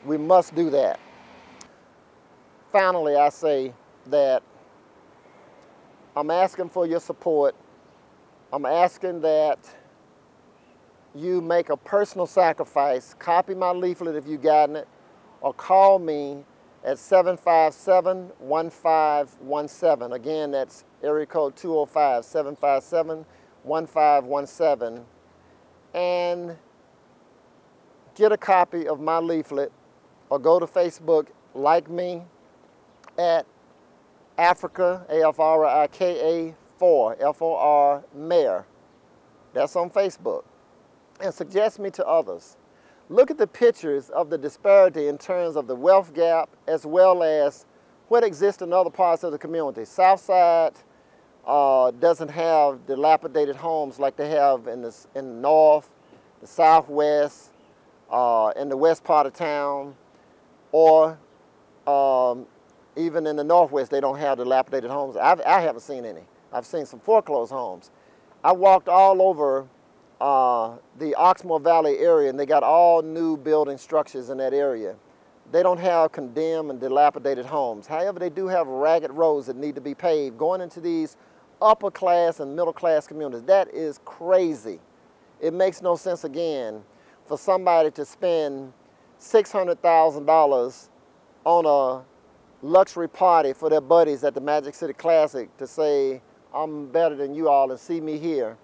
We must do that. Finally, I say that I'm asking for your support. I'm asking that you make a personal sacrifice. Copy my leaflet if you've gotten it, or call me at 757-1517. Again, that's area code 205-757-1517. And get a copy of my leaflet, or go to Facebook, like me at Africa, Afrika 4, F-O-R, Mayor. That's on Facebook. And suggest me to others. Look at the pictures of the disparity in terms of the wealth gap, as well as what exists in other parts of the community. Southside doesn't have dilapidated homes like they have in the north, the southwest, in the west part of town, or even in the northwest, they don't have dilapidated homes. I haven't seen any. I've seen some foreclosed homes. I walked all over the Oxmoor Valley area, and they got all new building structures in that area. They don't have condemned and dilapidated homes. However, they do have ragged roads that need to be paved going into these upper class and middle class communities. That is crazy. It makes no sense, again, for somebody to spend $600,000 on a luxury party for their buddies at the Magic City Classic to say, I'm better than you all and see me here,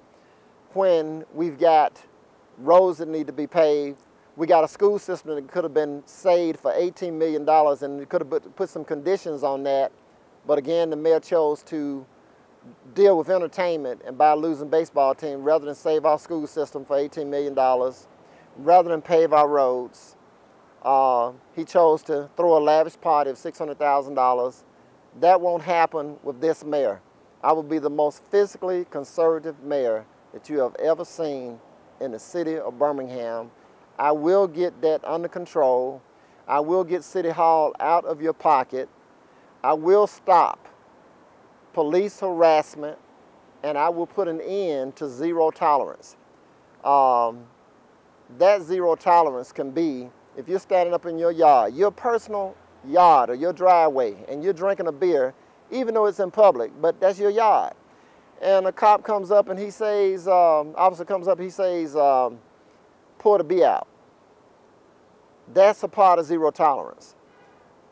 when we've got roads that need to be paved. We got a school system that could have been saved for $18 million, and it could have put some conditions on that. But again, the mayor chose to deal with entertainment and buy a losing baseball team rather than save our school system for $18 million, rather than pave our roads. He chose to throw a lavish party of $600,000. That won't happen with this mayor. I will be the most fiscally conservative mayor that you have ever seen in the city of Birmingham. I will get that under control. I will get City Hall out of your pocket. I will stop police harassment, and I will put an end to zero tolerance. That zero tolerance can be if you're standing up in your yard, your personal yard or your driveway, and you're drinking a beer, even though it's in public, but that's your yard. And a cop comes up and he says, officer comes up, he says, pour the beer out. That's a part of zero tolerance.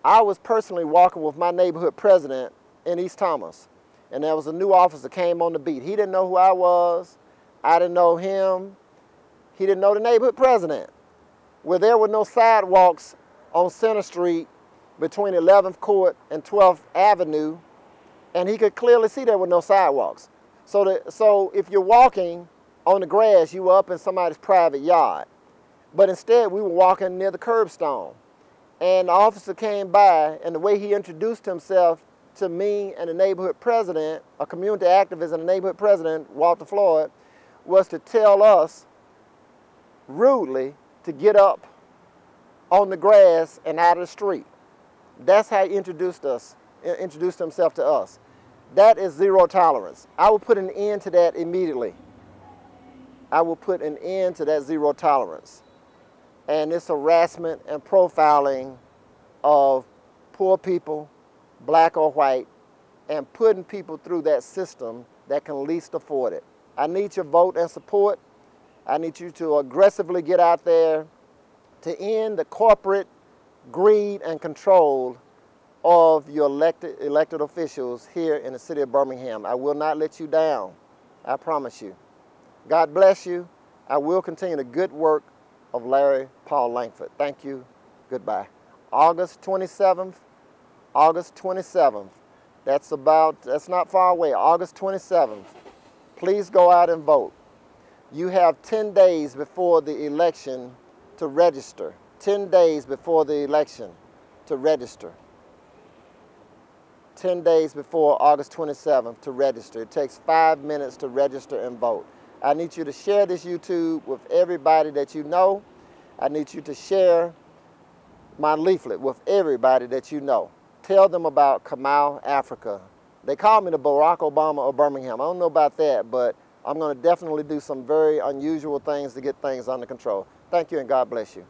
I was personally walking with my neighborhood president in East Thomas, and there was a new officer came on the beat. He didn't know who I was. I didn't know him. He didn't know the neighborhood president. Well, there were no sidewalks on Center Street between 11th Court and 12th Avenue, and he could clearly see there were no sidewalks. So if you're walking on the grass, you were up in somebody's private yard. But instead, we were walking near the curbstone. And the officer came by, and the way he introduced himself to me and the neighborhood president, a community activist and the neighborhood president, Walter Floyd, was to tell us rudely to get up on the grass and out of the street. That's how he introduced himself to us. That is zero tolerance. I will put an end to that immediately. I will put an end to that zero tolerance. And this harassment and profiling of poor people, black or white, and putting people through that system that can least afford it. I need your vote and support. I need you to aggressively get out there to end the corporate greed and control of your elected officials here in the city of Birmingham. I will not let you down, I promise you. God bless you. I will continue the good work of Larry Paul Langford. Thank you. Goodbye. August 27th, August 27th. That's not far away, August 27th. Please go out and vote. You have 10 days before the election to register. 10 days before the election to register. 10 days before August 27th to register. It takes 5 minutes to register and vote. I need you to share this YouTube with everybody that you know. I need you to share my leaflet with everybody that you know. Tell them about Kamau Africa. They call me the Barack Obama of Birmingham. I don't know about that, but I'm going to definitely do some very unusual things to get things under control. Thank you, and God bless you.